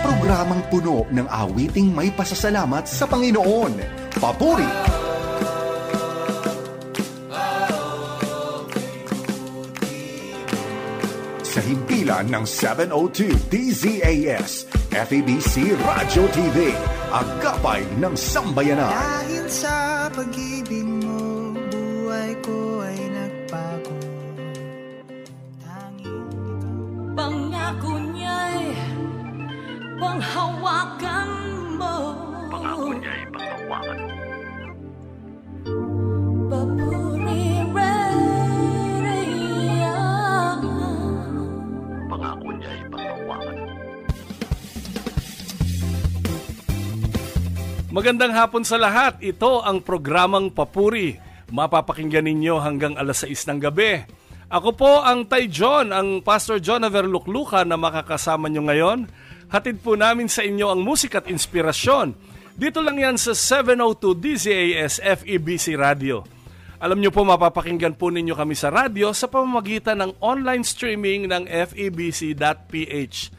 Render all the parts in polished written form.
Programang puno ng awiting may pasasalamat sa Panginoon. Papuri! Sa himpilan ng 702 DZAS, FEBC Radio TV, agapay ng sambayanan. Dahil sa pag-ibig mo, buhay ko ay nagbago. Tanging pangako niya'y panghawakan mo. Pangako niya'y panghawakan mo. Papuri Radio. Pangako niya'y panghawakan mo. Magandang hapon sa lahat. Ito ang programang Papuri. Mapapakinggan ninyo hanggang alas 6 ng gabi. Ako po ang Tay John, ang Pastor John Averlukluka na makakasama nyo ngayon. Hatid po namin sa inyo ang musika at inspirasyon. Dito lang yan sa 702 DZAS FEBC Radio. Alam nyo po, mapapakinggan po ninyo kami sa radio sa pamamagitan ng online streaming ng febc.ph.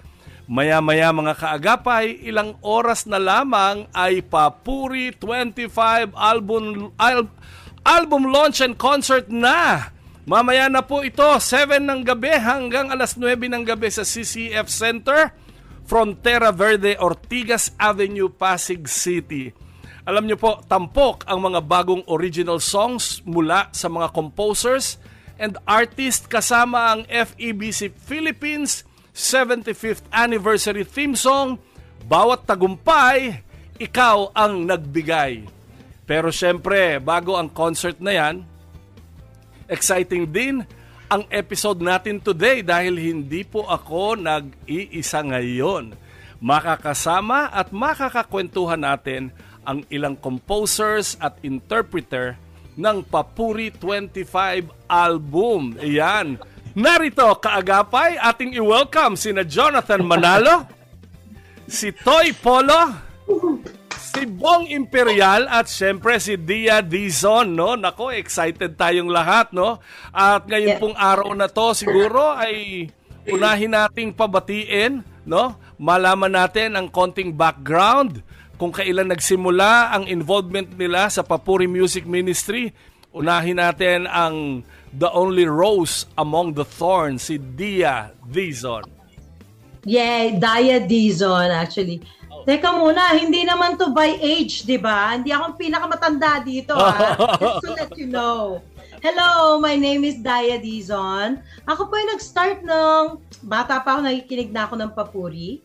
Maya-maya mga kaagapay, ilang oras na lamang ay Papuri 25 album launch and concert na. Mamaya na po ito, 7 ng gabi hanggang alas 9 ng gabi sa CCF Center, Frontera Verde, Ortigas Avenue, Pasig City. Alam nyo po, tampok ang mga bagong original songs mula sa mga composers and artists kasama ang FEBC Philippines 75th Anniversary Theme Song, Bawat Tagumpay, Ikaw ang Nagbigay. Pero syempre, bago ang concert na yan, exciting din ang episode natin today dahil hindi po ako nag-iisa ngayon. Makakasama at makakakwentuhan natin ang ilang composers at interpreter ng Papuri 25 album. Ayan. Narito, kaagapay, ating i-welcome sina Jonathan Manalo, si Toy Polo, si Bong Imperial at syempre si Dia Dizon, no? Nako, excited tayong lahat, no? At ngayon pong araw na to siguro ay unahin nating pabatiin, no? Malaman natin ang konting background kung kailan nagsimula ang involvement nila sa Papuri Music Ministry. Unahin natin ang The Only Rose Among the Thorns, si Dia Dizon. Yeah, Dia Dizon actually. Teka muna, hindi naman to by age, di ba? Hindi ako pinakamatanda dito, ha? Just to let you know. Hello, my name is Dia Dizon. Ako po ay nag-start ng bata pa ako, nakikinig na ako ng Papuri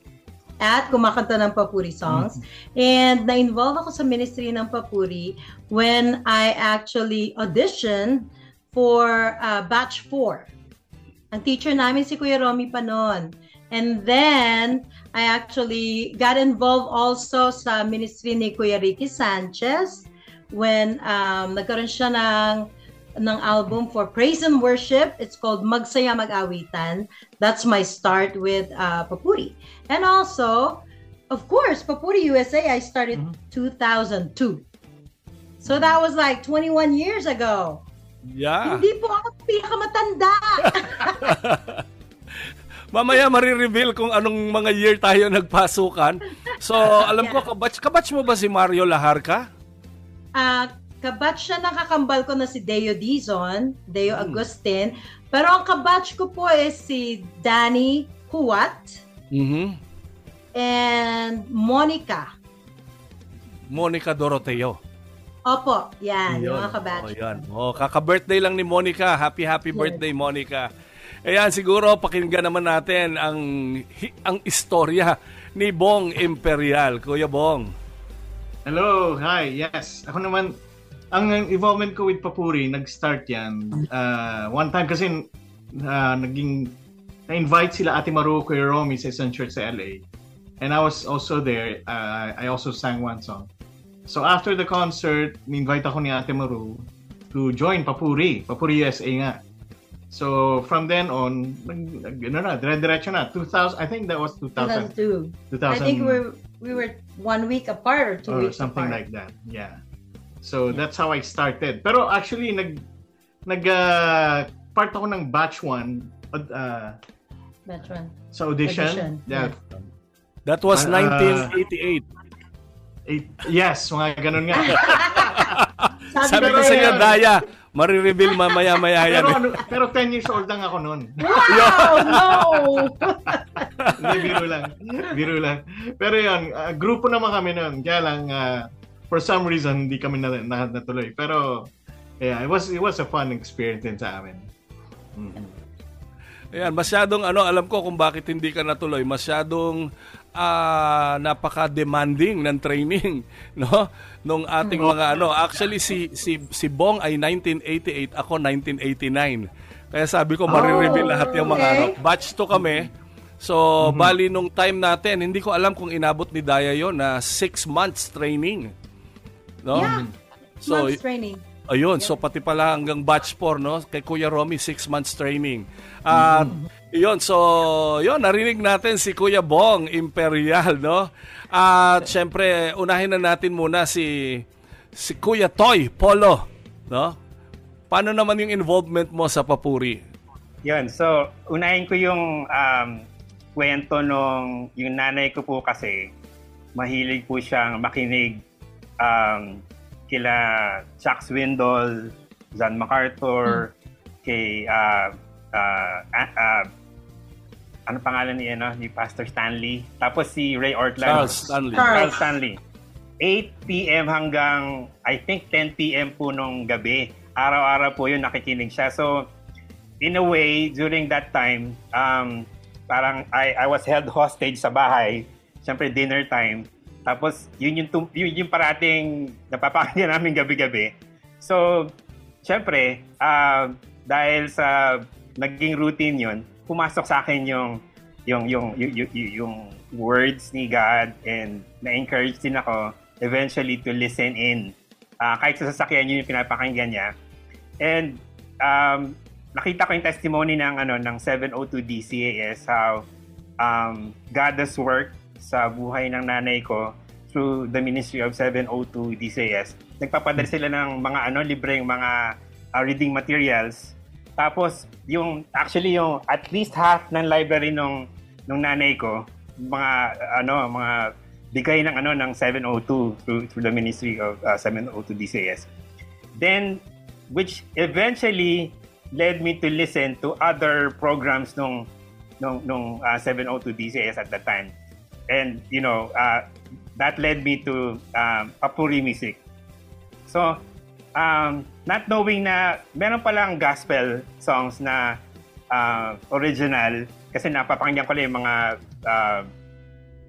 at kumakanta ng Papuri songs. And na-involve ako sa ministry ng Papuri when I actually auditioned for Batch 4. Ang teacher namin si Kuya Romy pa noon. And then, I actually got involved also sa ministry ni Kuya Ricky Sanchez when nagkaroon siya ng album for praise and worship. It's called Magsaya Mag-awitan. That's my start with Papuri. And also, of course, Papuri USA, I started 2002. So that was like 21 years ago. Yeah. Hindi po ako pinakamatanda. Mamaya marireveal kung anong mga year tayo nagpasukan. So, alam ko, kabatch mo ba si Mario Laharca? Kabatch siya ng kakambal ko na si Deo Dizon, Deo Agustin. Pero ang kabatch ko po is si Danny Huat and Monica Doroteo. Opo, yan, yung mga kabatch. Kaka-birthday lang ni Monica. Happy birthday, Monica. Ayan, siguro pakinggan naman natin ang istorya ni Bong Imperial. Kuya Bong. Hello, hi, yes. Ako naman, ang involvement ko with Papuri, nag-start yan. One time kasi na-invite sila Ate Maru, Kuya Romy sa isang church sa LA. And I was also there. I also sang one song. So after the concert, ni-invite ako ni Ate Maru to join Papuri USA nga. So from then on, dire-diretso na. 2000, I think that was 2002. I think we were 1 week apart or 2 weeks something apart. like that. Yeah. So that's how I started. Pero actually part ako ng batch 1 Batch 1. sa audition. Yeah. That was 1988. Yes, mga ganun nga. Sabi ko sa iyo, Daya, marireveal mamaya-maya yan. Pero 10 years old lang ako noon. Wow! No! Hindi, biro lang. Pero yun, grupo naman kami noon. Kaya lang, for some reason, hindi kami natuloy. Pero, yeah, it was a fun experience din sa amin. Mm-hmm. Ayan, masyadong alam ko kung bakit hindi ka natuloy. Masyadong napaka-demanding ng training, no? Nung ating mga Actually si Bong ay 1988, ako 1989. Kaya sabi ko marireveal lahat yung mga batch to kami. So, bali nung time natin, hindi ko alam kung inabot ni Daya yon na 6 months training. No? Yeah. So, months training. Ayun, so pati pala hanggang batch 4, no? Kay Kuya Romy, 6 months training. Yun, so, narinig natin si Kuya Bong Imperial, no? At syempre, unahin na natin muna si Kuya Toy Polo, no? Paano naman yung involvement mo sa Papuri? Yun, so, unahin ko yung kwento nung yung nanay ko po kasi, mahilig po siyang makinig kila Chuck Swindoll, John MacArthur, kay ano pangalan ni Pastor Stanley, tapos si Ray Ortlund. Charles Stanley. 8 p.m. hanggang I think 10 p.m. po nung gabi. Araw-araw po yun nakikinig siya. So in a way, during that time, parang I was held hostage sa bahay. Siyempre dinner time. Tapos, yun yung parating napapakinggan namin gabi-gabi. So, syempre, dahil sa naging routine yun, pumasok sa akin yung words ni God, and na-encourage din ako eventually to listen in. Kahit sa sasakyan yun yung pinapakinggan niya. And nakita ko yung testimony ng 702 DCAS, how God has worked sa buhay ng nanay ko through the ministry of 702 DCAS. Nagpapadala sila ng mga libreng mga reading materials. Tapos yung at least half ng library nung nanay ko, mga bigay ng 702 through the ministry of 702 DCAS. Then which eventually led me to listen to other programs nung 702 DCAS at that time. And, that led me to Papuri music. So, not knowing na meron palang gospel songs na original, kasi napapakinggan ko lang yung mga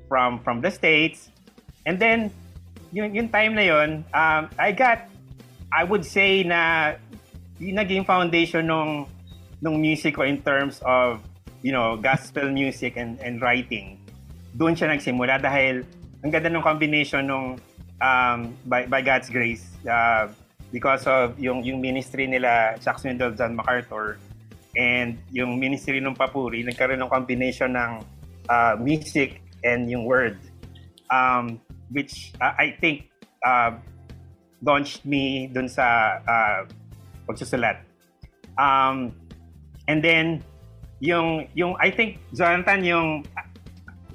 from the States. And then, yung time na yun, I would say na yung naging foundation nung music ko in terms of, gospel music and writing. Doon siya nagsimula dahil ang ganda ng combination nung by God's grace, because of yung ministry nila Chuck Swindoll, John MacArthur, and yung ministry ng Papuri, nagkaroon ng combination ng music and yung word, which I think launched me dun sa pagsusulat. And then yung I think, Jonathan,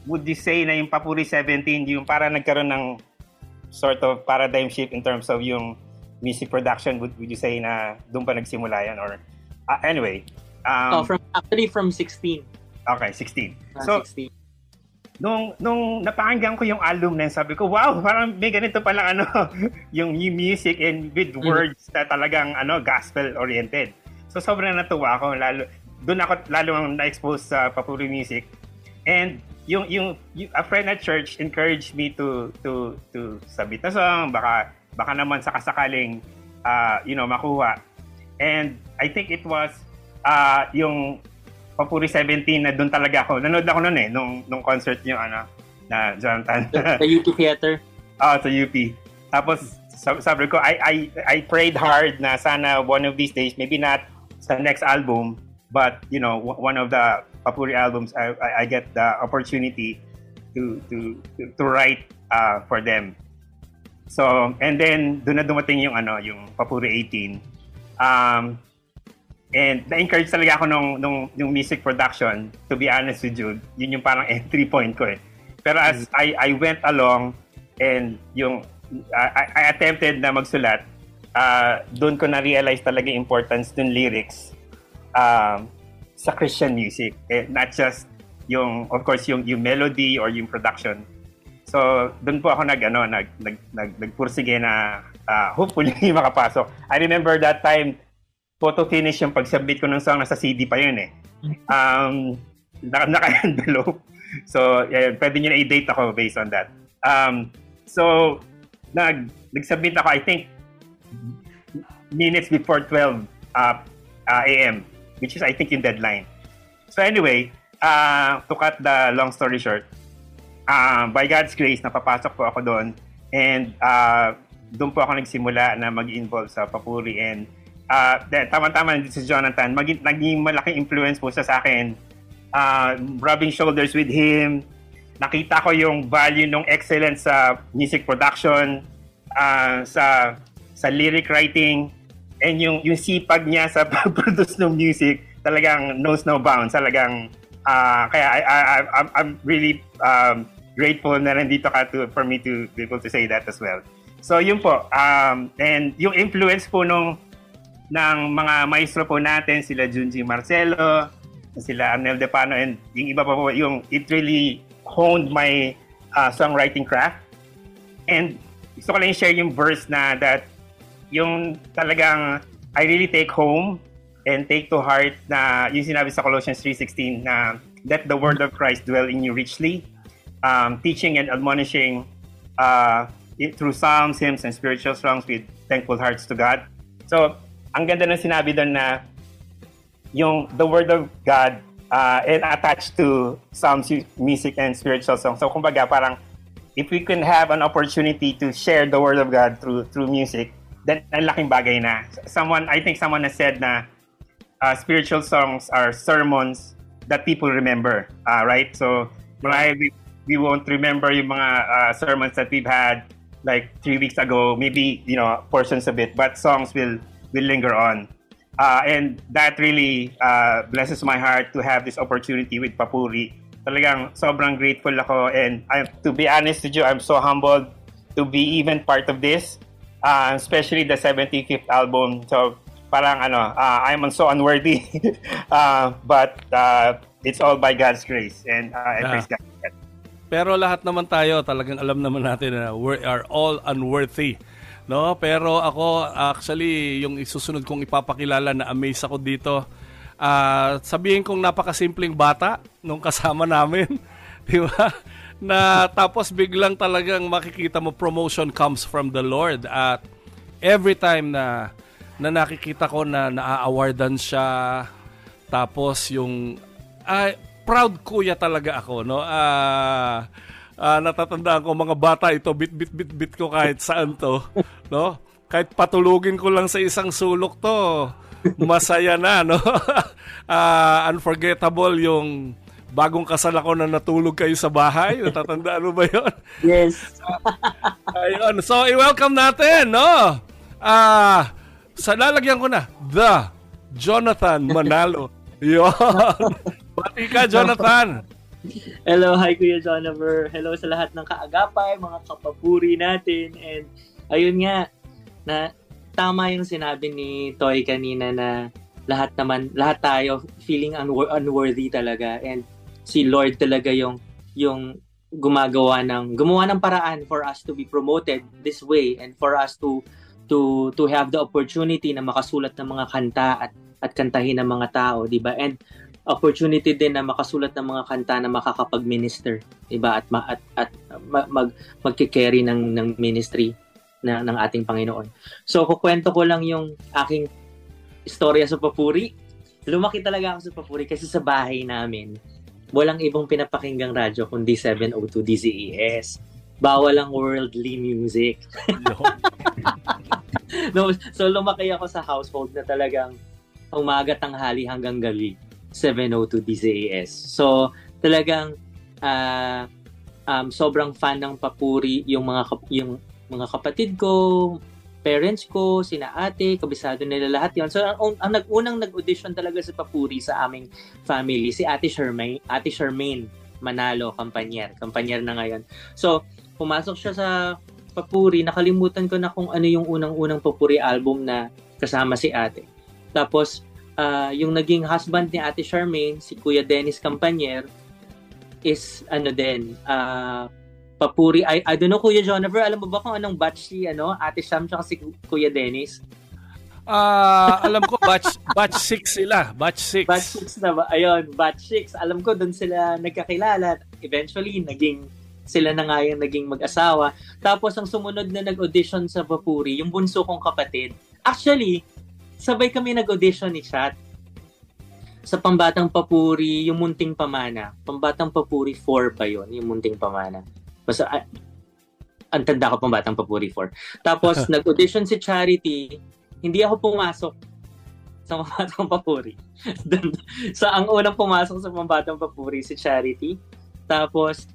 would you say na yung Papuri 17, yung para nagkaroon ng sort of paradigm shift in terms of yung music production, would you say na doon pa nagsimula yan? Or anyway. From 16. Okay, 16. So, 16. Nung napakinggan ko yung album na yun, sabi ko, wow, parang may ganito palang yung music and with words na talagang gospel-oriented. So, sobrang natuwa ako. Doon ako lalo na-expose sa Papuri music. And yung a friend at church encouraged me to submit na song, baka naman sakasakaling makuha. And I think it was yung Papuri 17 na doon talaga ako. Nanood ako noon nung concert yung na Jonathan. The UP Theater. Sa UP. Tapos sabi ko, I prayed hard na sana one of these days, maybe not sa next album, but one of the Papuri albums, I get the opportunity to write for them. So, and then doon na dumating yung Papuri 18. And na-encourage talaga ako nung music production, to be honest with you. Yun yung parang entry point ko . Pero as I went along and yung I attempted na magsulat, doon ko na-realize talaga yung importance ng lyrics sa Christian music. Not just yung, of course, yung melody or yung production. So, doon po ako nagpursige na hopefully makapasok. I remember that time, photo finish yung pag-submit ko ng song, nasa CD pa yun eh. Naka-envelope. So, pwede nyo na i-date ako based on that. So, nag-submit ako, I think, minutes before 12 a.m., which is, I think, yung deadline. So, anyway, to cut the long story short, by God's grace, napapasok po ako doon. And doon po ako nagsimula na mag-involve sa papuri. And tama-tama si Jonathan, naging malaking influence po sa akin. Rubbing shoulders with him. Nakita ko yung value ng excellence sa music production, sa lyric writing, and yung sipag niya sa produce ng music, talagang knows no bounds. Talagang, kaya I'm really grateful na nandito ka for me to be able to say that as well. So yun po, and yung influence po ng mga maestro po natin, sila Junji Marcelo, sila Arnel Depano, and yung iba pa po, yung it really honed my songwriting craft. And gusto ko lang share yung verse na that yung talagang I really take home and take to heart na yung sinabi sa Colossians 3:16 na let the word of Christ dwell in you richly, teaching and admonishing through psalms, hymns, and spiritual songs with thankful hearts to God. So, ang ganda ng sinabi doon na yung the word of God and attached to psalms, music, and spiritual songs. So, kumbaga, parang if we can have an opportunity to share the word of God through music, then ang laking bagay na. I think someone has said na spiritual songs are sermons that people remember, right? So, we won't remember yung mga sermons that we've had like 3 weeks ago, maybe, portions of it, but songs will linger on. And that really blesses my heart to have this opportunity with Papuri. Talagang sobrang grateful ako, and to be honest with you, I'm so humbled to be even part of this, especially the 75th album. So parang I'm so unworthy, but it's all by God's grace, and I praise God. Pero lahat naman tayo, talagang alam naman natin na we are all unworthy. No, pero ako actually yung isusunod kong ipapakilala na amaze ako dito. Sabihin kong napakasimpleng bata nung kasama namin, di ba? Na tapos biglang talagang makikita mo promotion comes from the Lord, at every time na nakikita ko na naa-awardan siya, tapos yung proud kuya talaga ako, no? Natatandaan ko mga bata ito, bit ko kahit saan to, no? Kahit patulugin ko lang sa isang sulok to, masaya na, no? Unforgettable yung bagong kasal ako na natulog kayo sa bahay. Natatandaan mo ba yun? Yes. Ayun. So, i-welcome natin, no? Lalagyan ko na, The Jonathan Manalo. Yun. Bati ka, Jonathan. Hello, hi Kuya Jonathan. Hello sa lahat ng kaagapay, mga kapapuri natin. And ayun nga, na tama yung sinabi ni Toy kanina na lahat tayo feeling unworthy talaga. And si Lord talaga yung gumawa ng paraan for us to be promoted this way, and for us to have the opportunity na makasulat ng mga kanta at kantahin ng mga tao, di ba? And opportunity din na makasulat ng mga kanta na makakapag-minister, diba? At magki-carry ng ministry ng ating Panginoon. So, kukwento ko lang yung aking istorya sa Papuri. Lumaki talaga ako sa Papuri kasi sa bahay namin, walang ibang pinapakinggang radyo kundi 702 DZES. Bawal ang worldly music. No, so, lumaki ako sa household na talagang umaga, tanghali hanggang gabi 702 DZES. So, talagang sobrang fan ng Papuri yung mga kapatid ko, parents ko, sina ate, kabisado nila lahat yun. So, ang unang nag-audition talaga sa Papuri sa aming family, si Ate Charmaine. Manalo, Kampanyer na ngayon. So, pumasok siya sa Papuri, nakalimutan ko na kung ano yung unang-unang Papuri album na kasama si ate. Tapos, yung naging husband ni Ate Charmaine, si Kuya Dennis Kampanyer, is Papuri. I don't know, Kuya Jonaver, alam mo ba kung anong batch si Ate Sham tsaka si Kuya Dennis? Alam ko, batch 6 sila. Batch 6. Batch 6 na ba? Ayun, batch 6. Alam ko, doon sila nagkakilala. Eventually, sila na nga yung naging mag-asawa. Tapos, ang sumunod na nag-audition sa Papuri, yung bunso kong kapatid. Actually, sabay kami nag-audition ni Chat sa Pambatang Papuri, yung Munting Pamana. Pambatang Papuri 4 pa yon, yung Munting Pamana. Basta, ang tanda ko Pambatang Papuri 4. Tapos, nag-audition si Charity. Hindi ako pumasok sa Pambatang Papuri. So, ang unang pumasok sa Pambatang Papuri, si Charity. Tapos,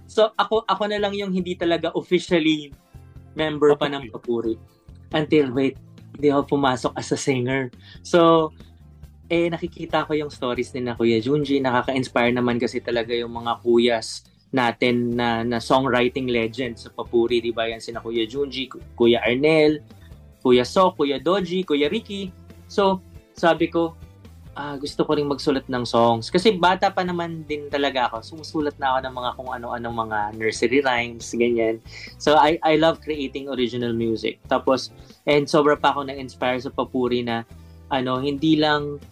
so ako na lang yung hindi talaga officially member pa ng Papuri. Until, hindi ako pumasok as a singer. So, nakikita ko yung stories ni na Kuya Junji. Nakaka-inspire naman kasi talaga yung mga kuyas natin na songwriting legends sa Papuri. Diba yan sina Kuya Junji, Kuya Arnel, Kuya So, Kuya Doji, Kuya Ricky. So, sabi ko, gusto ko ring magsulat ng songs. Kasi bata pa naman din talaga ako. Sumusulat na ako ng mga kung ano-anong mga nursery rhymes, ganyan. So, I love creating original music. Tapos, and sobra pa ako na-inspire sa Papuri na, hindi lang,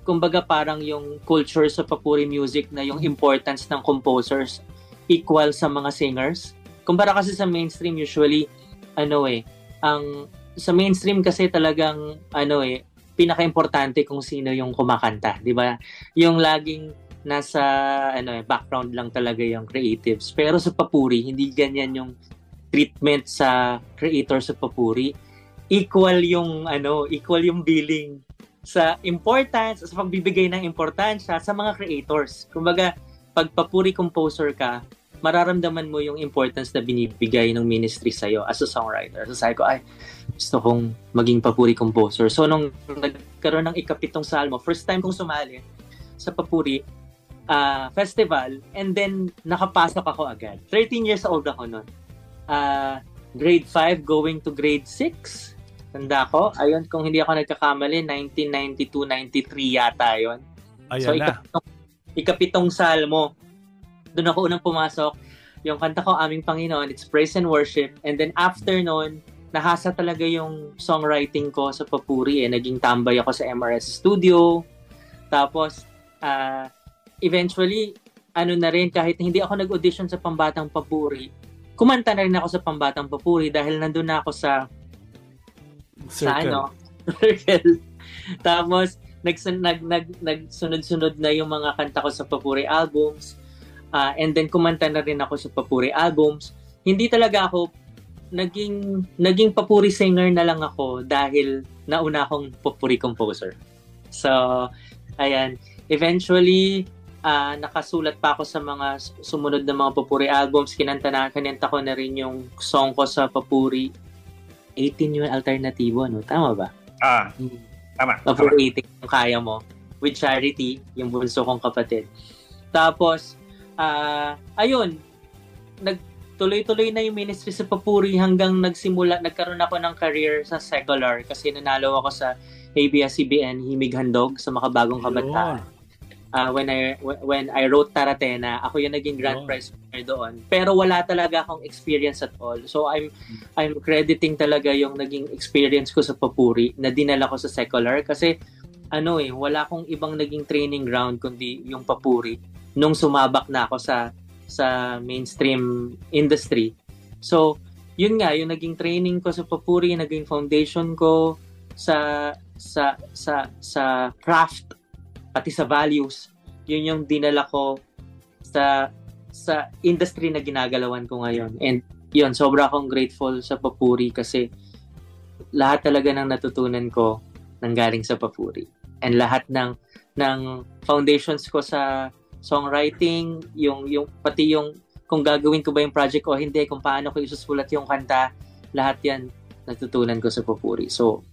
kumbaga parang yung culture sa Papuri music na yung importance ng composers equal sa mga singers. Kumpara kasi sa mainstream, usually, sa mainstream kasi talagang, pinaka-importante kung sino yung kumakanta, di ba? Yung laging nasa background lang talaga yung creatives. Pero sa Papuri, hindi ganyan yung treatment sa creator sa Papuri. Equal yung billing sa importance, sa pagbibigay ng importansya sa mga creators. Kumbaga, pag Papuri composer ka, mararamdaman mo yung importance na binibigay ng ministry sa'yo as a songwriter. So sabi ko, gusto kong maging Papuri composer. So nung nagkaroon ng ika-7 salmo, first time kong sumali sa Papuri festival, and then nakapasok ako agad. 13 years old ako nun. Grade 5 going to grade 6. Tanda ko. Ayun, kung hindi ako nagkakamali, 1992-93 yata yun. Ayan so, na. Ika-7 salmo. Doon ako unang pumasok. Yung kanta ko, Aming Panginoon, it's praise and worship. And then after nun, nahasa talaga yung songwriting ko sa Papuri. Naging tambay ako sa MRS Studio. Tapos, eventually, na rin, kahit hindi ako nag-audition sa Pambatang Papuri, kumanta na rin ako sa Pambatang Papuri dahil nandun na ako sa circle. Tapos, nagsunod-sunod na yung mga kanta ko sa Papuri albums. And then kumanta na rin ako sa Papuri albums. Hindi talaga ako naging Papuri singer na lang ako dahil nauna akong Papuri composer. So, ayan. Eventually, nakasulat pa ako sa mga sumunod na mga Papuri albums. Kinanta ko na rin yung song ko sa Papuri 18 yung alternatibo, no? Tama ba? Tama. Papuri 18 yung kaya mo. With Charity, yung bunso kong kapatid. Tapos, ayun, nagtuloy-tuloy na yung ministry sa Papuri hanggang nagkaroon ako ng career sa secular kasi nanalo ako sa ABS-CBN Himig Handog sa Makabagong Kabataan. When I wrote Taratena, ako yung naging grand prize winner doon. Pero wala talaga akong experience at all. So I'm crediting talaga yung naging experience ko sa Papuri na dinala ko sa secular kasi wala akong ibang naging training ground kundi yung Papuri nung sumabak na ako sa mainstream industry. So, yun nga, yung naging training ko sa Papuri, naging foundation ko sa craft, pati sa values. Yun yung dinala ko sa industry na ginagalawan ko ngayon. And yun, sobra akong grateful sa Papuri kasi lahat talaga ng natutunan ko nanggaling sa Papuri. And lahat ng foundations ko sa songwriting, pati yung kung gagawin ko ba yung project o hindi, kung paano ko isusulat yung kanta, lahat yan natutunan ko sa Papuri. So,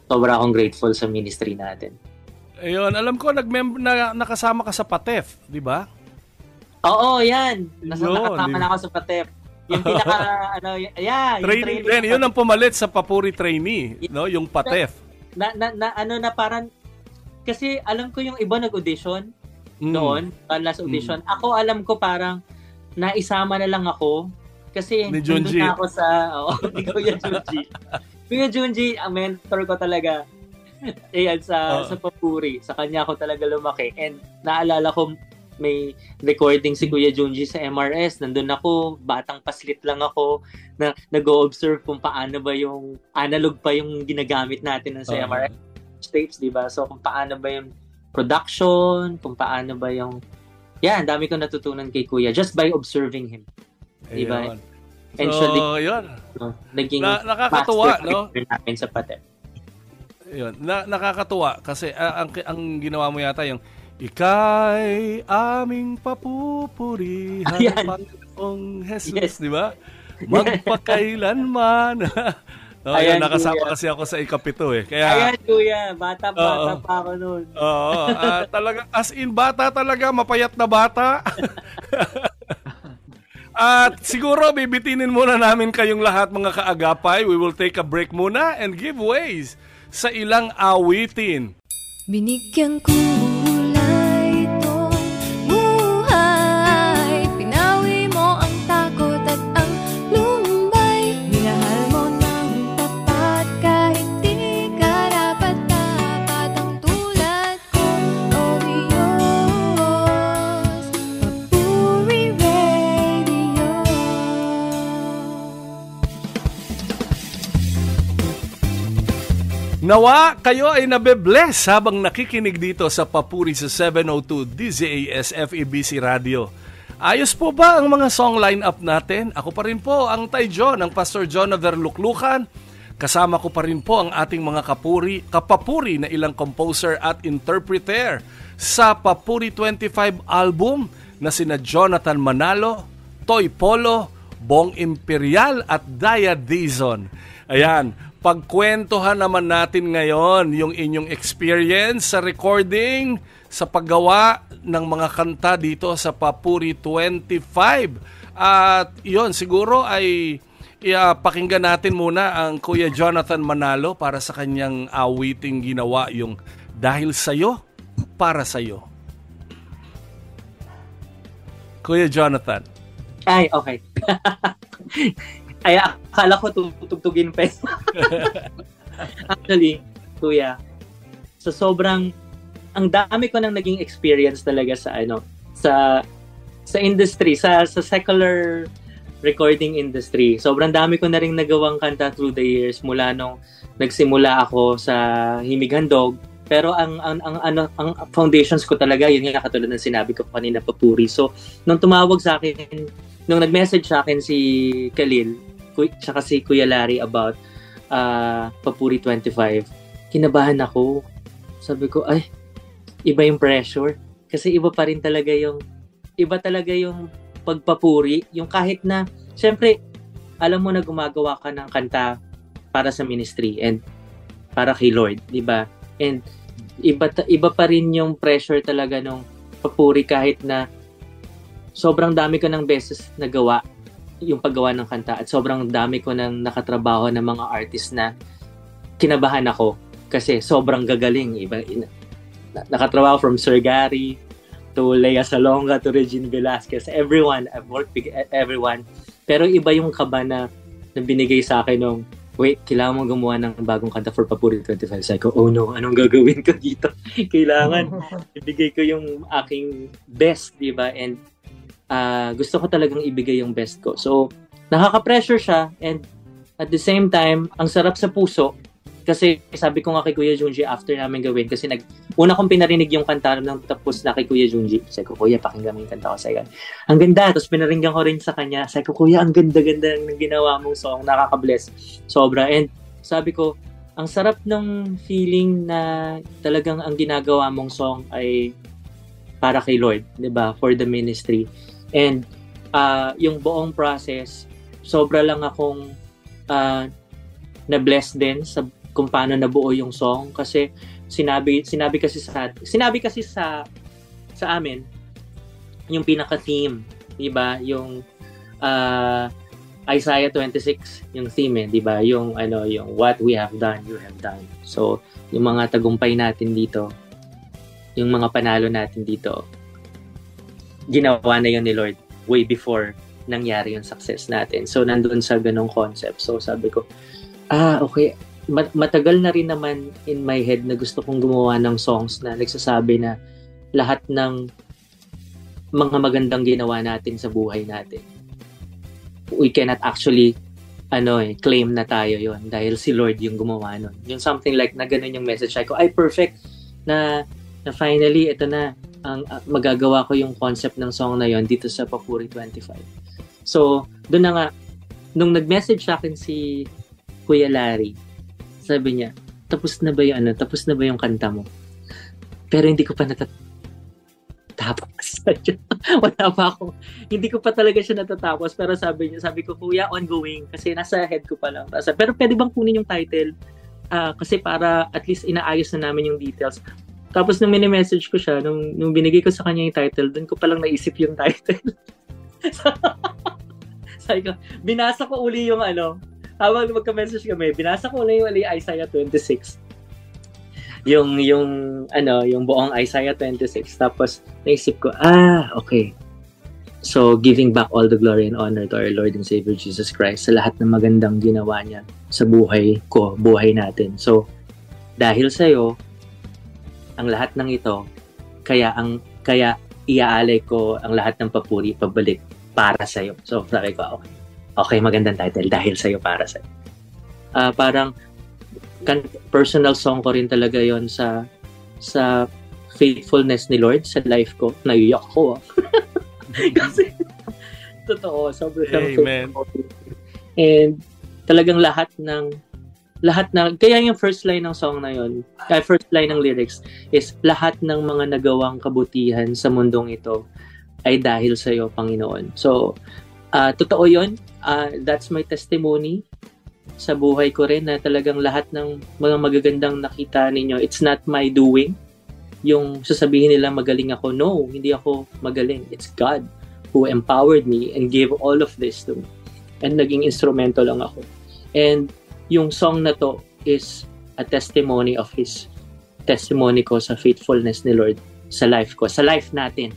sobra akong grateful sa ministry natin. Ayun, alam ko nakasama ka sa PATEF, di ba? Oo, yan. Yun, Nakasama na ako sa PATEF. Yung pinaka, yung training din. Yun ang pumalit sa Papuri trainee, no? Yung PATEF. Parang, kasi alam ko yung iba nag-audition noon, last audition. Ako alam ko parang naisama na lang ako kasi nandun na ako sa, ni Kuya Junji. Kuya Junji, ang mentor ko talaga. Ayan, sa Papuri. Sa kanya ako talaga lumaki. And naalala ko, may recording si Kuya Junji sa MRS. Nandun ako, batang paslit lang ako, na nag-o-observe kung paano ba yung analog pa yung ginagamit natin sa MRS tapes, di ba? So, kung paano ba yung production, kung paano ba yung... Yan, dami ko natutunan kay Kuya just by observing him. Di ba? And so, yun. Naging nakakatuwa, no? Namin sa PATEF. Yun. Nakakatuwa kasi ang ginawa mo yata yung Ika'y aming papupurihan, Panginoong Jesus, di ba? Magpakailanman. Ayan, nakasama Kuya. Kasi ako sa ikapito eh. Kaya, ayan, Kuya. Bata pa ako noon. Oo. Talaga, as in, bata talaga. Mapayat na bata. At siguro, bibitinin muna namin kayong lahat, mga kaagapay. We will take a break muna and give ways sa ilang awitin. Binigyan ko kulay itong buhay. Pinawi mo ang takot at ang lumbay. Minahal mo ng tapat kahit di karapat-dapat. Ang tulad ko, oh Diyos, Papuri Radio. Nawa kayo ay nabe-bless habang nakikinig dito sa Papuri sa 702 DZAS FEBC Radio. Ayos po ba ang mga song lineup natin? Ako pa rin po ang Tay John, ang Pastor John Verluklukan. Kasama ko pa rin po ang ating mga kapapuri na ilang composer at interpreter sa Papuri 25 album na sina Jonathan Manalo, Toy Polo, Bong Imperial at Daya Dizon. Ayan, pagkwentuhan naman natin ngayon yung inyong experience sa recording, sa paggawa ng mga kanta dito sa Papuri 25. At yun, siguro ay pakinggan natin muna ang Kuya Jonathan Manalo para sa kanyang awiting ginawa, yung Dahil Sa'yo, Para Sa'yo. Kuya Jonathan. Ay, okay. Ay, akala ko tutugtugin pa. Actually, Kuya, sa sobrang, ang dami ko nang naging experience talaga sa industry, sa secular recording industry. Sobrang dami ko na rin nagawang kanta through the years mula nung nagsimula ako sa Himig Handog. Pero ang foundations ko talaga, yun nga katulad ng sinabi ko kanina, Papuri. So, nung tumawag sa akin, nung nag-message sa akin si Khalil, tsaka si Kuya Larry about Papuri 25, kinabahan ako. Sabi ko, ay, iba yung pressure. Kasi iba talaga yung pagpapuri. Yung kahit na, syempre, alam mo na gumagawa ka ng kanta para sa ministry and para kay Lord, di ba? And iba pa rin yung pressure talaga nung papuri kahit na sobrang dami ko ng beses nagawa yung paggawa ng kanta at sobrang dami ko nang nakatrabaho ng mga artist na kinabahan ako kasi sobrang gagaling. Nakatrabaho from Sir Gary to Lea Salonga to Regine Velasquez. Everyone, I've worked with everyone. Pero iba yung kaba na binigay sa akin nung, wait, kailangan mo gumawa ng bagong kanta for Papuri 25. Sabi ko, oh no, anong gagawin ko dito? Kailangan ibigay ko yung aking best, di ba? And gusto ko talagang ibigay yung best ko. So, nakaka-pressure siya and at the same time, ang sarap sa puso kasi sabi ko nga kay Kuya Junji after namin gawin kasi una kong pinarinig yung kanta nang tapos na kay Kuya Junji. Sabi ko, Kuya, pakinggan mo yung kanta ko. Sabi ko, ang ganda. Tapos pinaringgan ko rin sa kanya. Sabi ko, Kuya, ang ganda-ganda ng ginawa mong song. Nakaka-bless. Sobra. And sabi ko, ang sarap ng feeling na talagang ang ginagawa mong song ay para kay Lord, 'di ba? For the ministry. And yung buong process, sobra lang akong na-bless din kung paano nabuo yung song kasi sinabi kasi sa amin yung pinaka-theme, 'di ba? Yung Isaiah 26 yung theme, 'di ba? Yung yung what we have done, you have done. So, yung mga tagumpay natin dito, yung mga panalo natin dito, ginawa na yun ni Lord way before nangyari yung success natin. So, nandun sa ganong concept. So, sabi ko, okay, matagal na rin naman in my head na gusto kong gumawa ng songs na nagsasabi na lahat ng mga magandang ginawa natin sa buhay natin, we cannot actually claim na tayo yon dahil si Lord yung gumawa nun. Yung something like na ganun yung message ko, ay perfect na finally ito na ang magagawa ko yung concept ng song na yon dito sa Papuri 25. So, doon na nga nung nag-message sa akin si Kuya Larry, sabi niya, tapos na ba yung kanta mo? Pero hindi ko pa natatapos. Wala pa ako. Hindi ko pa talaga siya natatapos. Pero sabi ko, Kuya, ongoing. Kasi nasa head ko pa lang. Pero pwede bang kunin yung title? Kasi para at least inaayos na namin yung details. Tapos nung mini-message ko siya, nung binigay ko sa kanya yung title, doon ko palang naisip yung title. Sabi ko, binasa ko uli yung habang magka-message kami, binasa ko uli yung Isaiah 26. Yung buong Isaiah 26. Tapos naisip ko, okay. So, giving back all the glory and honor to our Lord and Savior Jesus Christ sa lahat ng magandang ginawa niya sa buhay ko, buhay natin. So, dahil sa'yo, ang lahat ng ito, kaya iaalay ko ang lahat ng papuri pabalik para sa'yo. So, sabi ko, okay, magandang title, dahil sa'yo, para sa'yo. Parang, personal song ko rin talaga yon sa faithfulness ni Lord sa life ko. Naiyak ko. Kasi, totoo, sobrang faithful. And, talagang lahat kaya yung first line ng song na yon, first line ng lyrics is lahat ng mga nagawang kabutihan sa mundong ito ay dahil sa iyo, Panginoon. So, totoo yon. That's my testimony sa buhay ko rin na talagang lahat ng mga magagandang nakita ninyo, it's not my doing. Yung sasabihin nila magaling ako, no, hindi ako magaling. It's God who empowered me and gave all of this to me. And naging instrumento lang ako. And yung song na to is a testimony of His testimony ko sa faithfulness ni Lord sa life ko, sa life natin.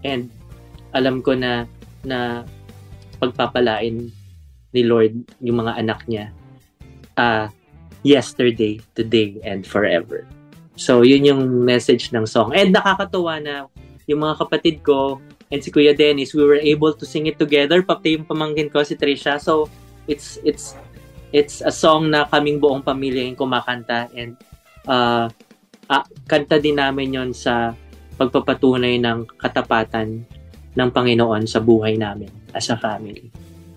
And alam ko na pagpapalain ni Lord yung mga anak niya yesterday, today, and forever. So, yun yung message ng song. And nakakatuwa na yung mga kapatid ko and si Kuya Dennis, we were able to sing it together. Pati yung pamangkin ko, si Trisha. So, it's a song na kaming buong pamilya yung kumakanta and kanta din namin yon sa pagpapatunay ng katapatan ng Panginoon sa buhay namin as a family.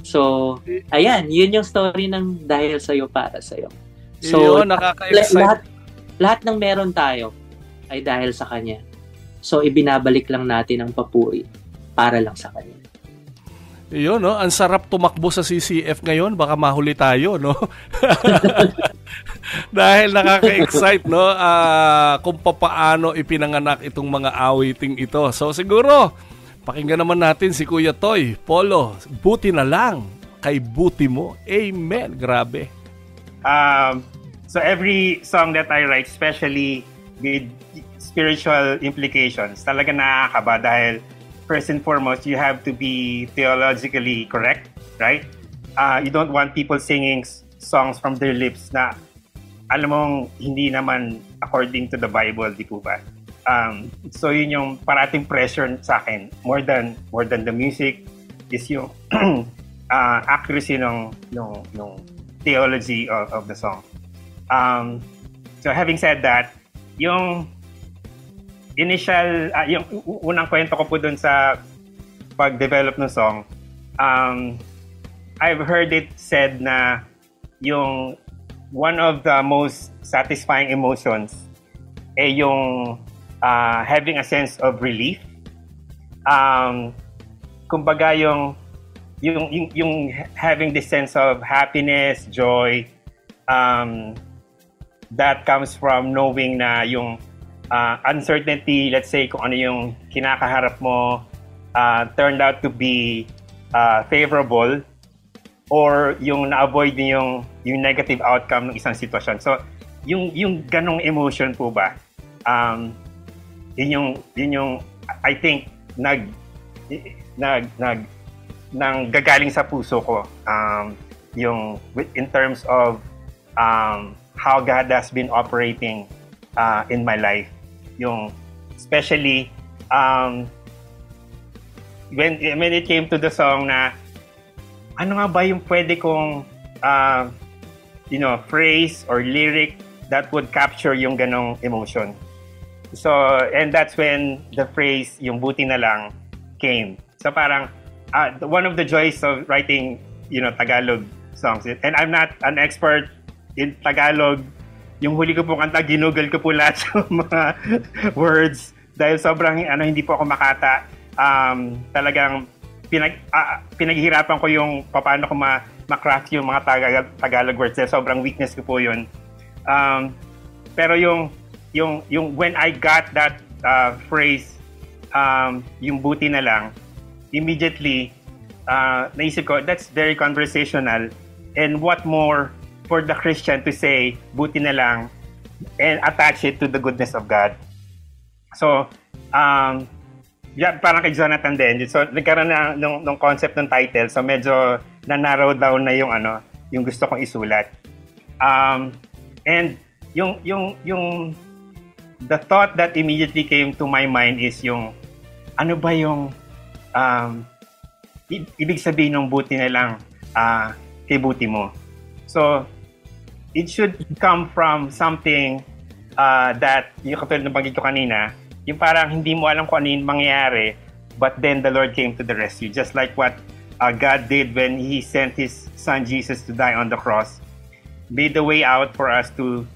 So, ayan, yun yung story ng dahil sa'yo, para sa'yo. So, nakaka-excite. Lahat ng meron tayo ay dahil sa Kanya. So, ibinabalik lang natin ang papuri para lang sa Kanya. Yun, no? Ang sarap tumakbo sa CCF ngayon. Baka mahuli tayo, no? Dahil nakaka-excite, no? Kung paano ipinanganak itong mga awiting ito. So, siguro, pakinggan naman natin si Kuya Toy. Polo, buti na lang kay buti mo. Amen. Grabe. So, every song that I write, especially with spiritual implications, talaga nakakaba dahil first and foremost, you have to be theologically correct, right? You don't want people singing songs from their lips na alam mong hindi naman according to the Bible, di po ba? So yun yung parating pressure sa akin. More than the music is yung accuracy ng theology of the song. So having said that, yung initial, yung unang kwento ko po dun sa pag-develop ng song, I've heard it said na yung one of the most satisfying emotions ay yung having a sense of relief. Kumbaga yung having this sense of happiness, joy, that comes from knowing na yung uncertainty, let's say kung ano yung kinakaharap mo, turned out to be favorable, or yung na-avoid niyo yung negative outcome ng isang sitwasyon. So, yung ganong emotion po ba, yun yung I think nang gagaling sa puso ko, yung in terms of how God has been operating in my life, yung especially when it came to the song na ano nga ba yung pwede kong phrase or lyric that would capture yung ganong emotion. So, and that's when the phrase, yung buti na lang, came. So parang, one of the joys of writing, Tagalog songs, and I'm not an expert in Tagalog, yung huli ko po kanta, ginugol ko po lahat yung mga words, dahil sobrang, hindi po ako makata. Talagang, pinaghirapan ko yung paano ko ma-craft yung mga Tagalog words. Sobrang weakness ko po yun. Pero yung when I got that phrase, yung buti na lang, immediately naisip ko, that's very conversational, and what more for the Christian to say buti na lang and attach it to the goodness of God. So parang kay Jonathan din. So nagkaroon na ng concept ng title, so medyo na-narrow down na yung gusto kong isulat. And yung the thought that immediately came to my mind is yung ano ba yung ibig sabihin ng buti na lang kay buti mo. So it should come from something that yung katulad ng banggit ko kanina, yung parang hindi mo alam kung ano yung mangyayari, but then the Lord came to the rescue, just like what God did when He sent His Son Jesus to die on the cross, made the way out for us to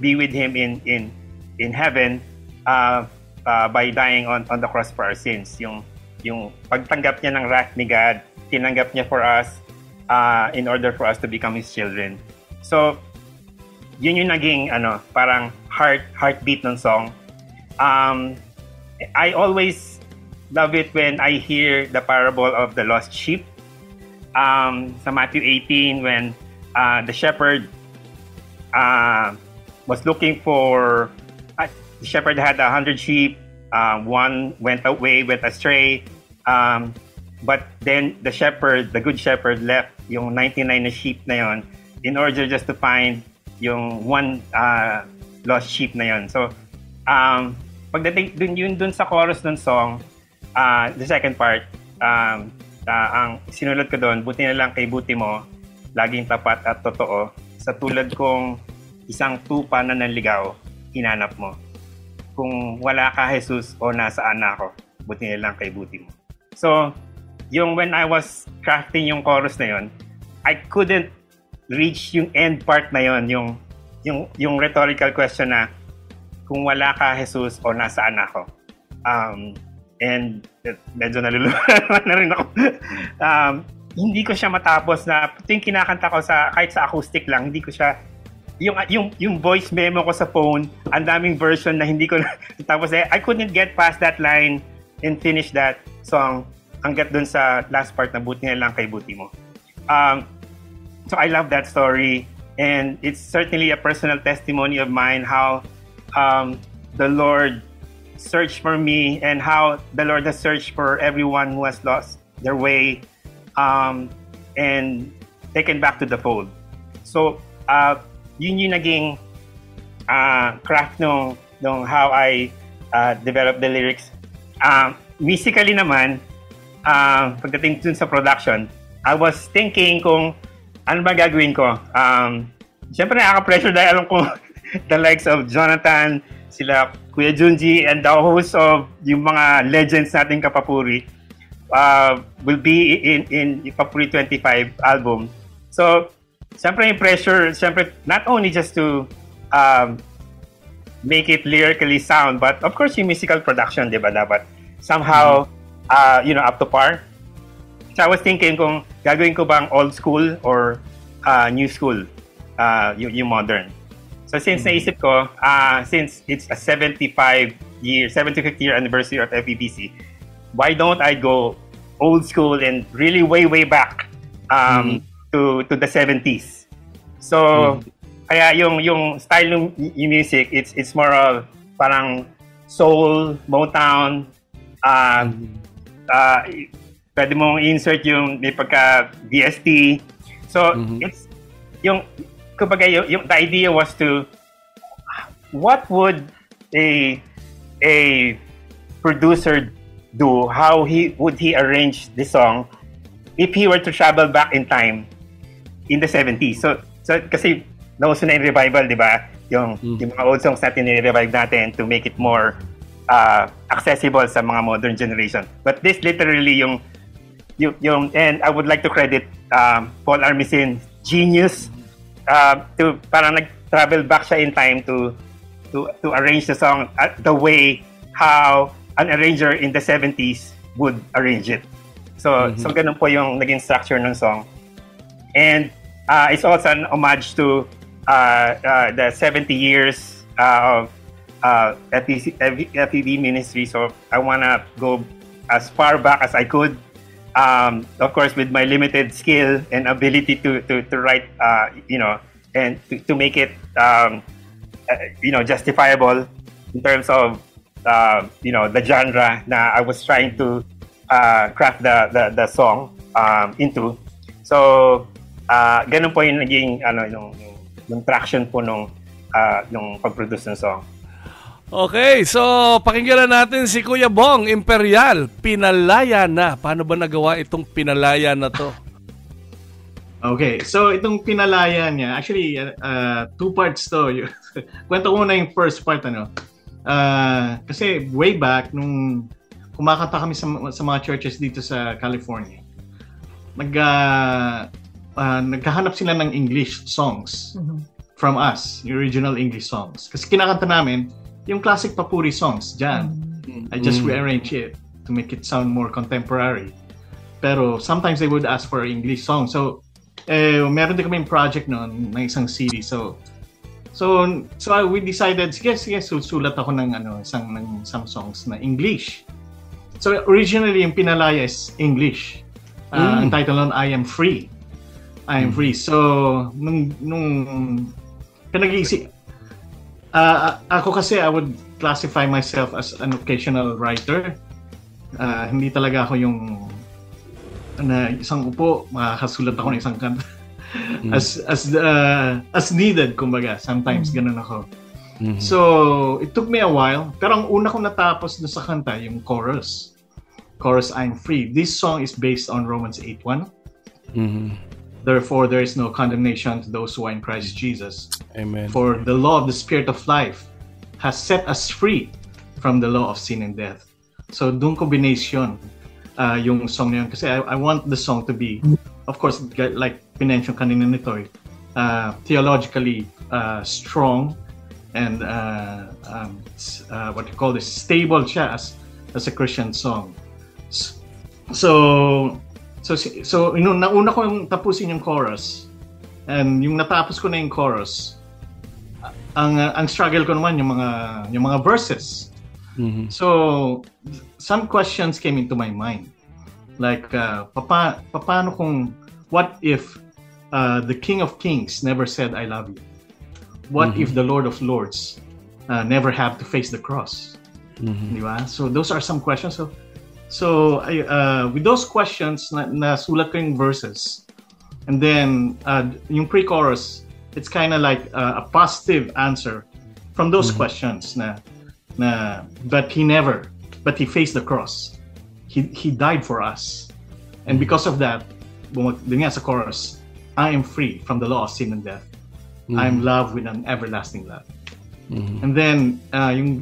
be with Him in heaven by dying on the cross for our sins. Yung pagtanggap niya ng wrath ni God, tinanggap niya for us in order for us to become His children. So, yun yung naging parang heartbeat ng song. I always love it when I hear the parable of the lost sheep. Sa Matthew 18, when the shepherd was looking for, the shepherd had 100 sheep, one went astray, but then the good shepherd left yung 99 na sheep na yon in order just to find yung one lost sheep na yon. So, pagdating dun sa chorus ng song, the second part, ang sinulat ko doon, buti na lang kay buti mo, laging tapat at totoo, sa tulad kong isang tupa na nanligaw, hinanap mo. Kung wala ka, Jesus, o nasaan na ako, buti na lang kay buti mo. So, when I was crafting yung chorus na yon, I couldn't reach yung end part na yon, yung rhetorical question na, kung wala ka, Jesus, o nasaan ako. And medyo naluluha na rin ako. Hindi ko siya matapos na, yung kinakanta ko kahit sa acoustic lang, hindi ko siya, yung voice memo ko sa phone, ang daming version na hindi ko tapos I couldn't get past that line and finish that song hanggat dun sa last part na buti na lang kay buti mo. So I love that story, and it's certainly a personal testimony of mine how the Lord searched for me and how the Lord has searched for everyone who has lost their way and taken back to the fold. So, yun yung naging craft nung how I developed the lyrics. Musically naman, pagdating dun sa production, I was thinking kung ano ba gagawin ko. Siyempre nakaka-pressure dahil alam ko the likes of Jonathan, sila Kuya Junji, and the host of yung mga legends nating Kapapuri will be in Papuri 25 album. So, siyempre yung pressure, siyempre not only just to make it lyrically sound, but of course yung musical production, di ba, dapat somehow up to par. So I was thinking kung gagawin ko bang old school or new school, yung modern. So since naisip ko, since it's a 75th year anniversary of FEBC, why don't I go old school and really way back to the 70s. So kaya yung style ng music, it's more of parang soul, Motown, pwede mong insert yung may pagka DST. So it's yung kumbaga yung the idea was to what would a producer do, how would he arrange the song if he were to travel back in time in the 70s. So kasi nauso na yung revival, di ba? Yung mga old songs natin ni-revive natin to make it more accessible sa mga modern generation. But this literally yung and I would like to credit Paul Armisen genius to parang nag-travel back siya in time to arrange the song the way how an arranger in the 70s would arrange it. So ganun po yung naging structure ng song. And it's also an homage to the 70 years of FEB ministry. So I wanna go as far back as I could. Of course, with my limited skill and ability to write, and to make it, justifiable in terms of, the genre na I was trying to craft the song into. So, ganun po yung naging yung traction po nung pag-produce ng song. Okay, so pakinggan na natin si Kuya Bong Imperial, Pinalaya Na. Paano ba nagawa itong Pinalaya na to? Okay, so itong Pinalaya niya, actually, two parts to. Kwento ko muna yung first part, kasi way back, nung kumakanta kami sa mga churches dito sa California, nagkahanap sila ng English songs from us, yung original English songs. Kasi kinakanta namin yung classic papuri songs dyan. I just rearrange it to make it sound more contemporary. Pero sometimes they would ask for English songs. So, meron din kaming project noon ng isang CD. So we decided, sige, susulat ako ng some songs na English. So originally yung Pinalaya is English. Ang title nun, I Am Free. I Am Free. So nung nag-iisip, ako kasi I would classify myself as an occasional writer. Hindi talaga ako yung isang upo, makakasulat ako ng isang kanta. As needed, kumbaga. Sometimes ganun ako. So, it took me a while. Pero ang una kong natapos na sa kanta, yung chorus. Chorus, I'm free. This song is based on Romans 8:1. Therefore, there is no condemnation to those who are in Christ Jesus. Amen. For the law of the Spirit of life has set us free from the law of sin and death. So, doon combination yung song na yun. Kasi I want the song to be, of course, like pinention kanina ni Toy, theologically strong and what you call this, stable siya as a Christian song. So nauna ko yung tapusin yung chorus, and yung natapos ko na yung chorus, ang struggle ko naman yung mga verses. So some questions came into my mind, like paano kung what if the King of Kings never said I love you? What if the Lord of Lords never had to face the cross? Diba? So those are some questions. So with those questions, nasulat ko yung verses. And then yung pre-chorus, it's kind of like a positive answer from those questions but he faced the cross. He died for us. And because of that, dun nga sa chorus, I am free from the law of sin and death. I am loved with an everlasting love. And then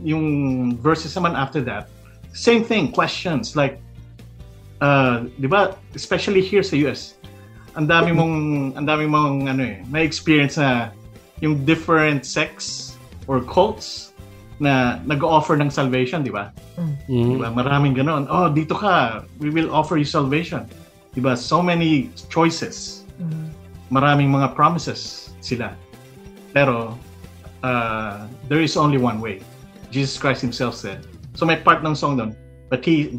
yung verses naman after that, same thing, questions like, di ba, especially here sa US, ang dami mong may experience na yung different sects or cults na nag-offer ng salvation, di ba? Di ba? Maraming ganon. Oh, dito ka, we will offer you salvation. Di ba? So many choices. Maraming mga promises sila. Pero there is only one way. Jesus Christ himself said. So may part ng song doon, but he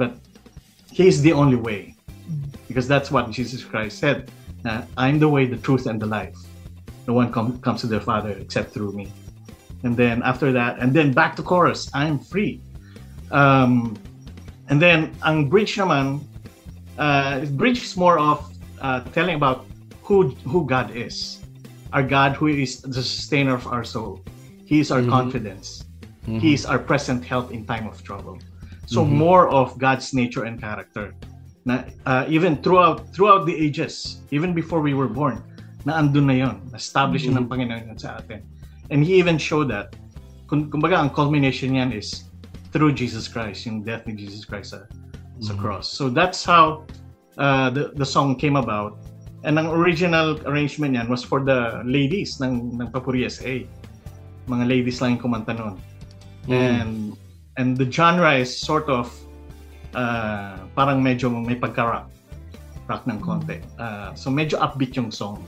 is the only way. Because that's what Jesus Christ said. I'm the way, the truth, and the life. No one comes to the Father except through me. And then after that, and then back to chorus, I'm free. And then ang bridge naman, bridge is more of telling about who God is. Our God who is the sustainer of our soul. He is our confidence. He is our present help in time of trouble. So more of God's nature and character. Na even throughout the ages, even before we were born, na andun na yon, established ng Panginoon sa atin. And he even showed that. Kumbaga ang culmination niyan is through Jesus Christ, yung death ni Jesus Christ sa cross. So that's how the song came about. And ang original arrangement niyan was for the ladies ng Papuri SA. Mga ladies lang yung kumanta nun. And the genre is sort of parang medyo may pagka-rock ng konti. So medyo upbeat yung song.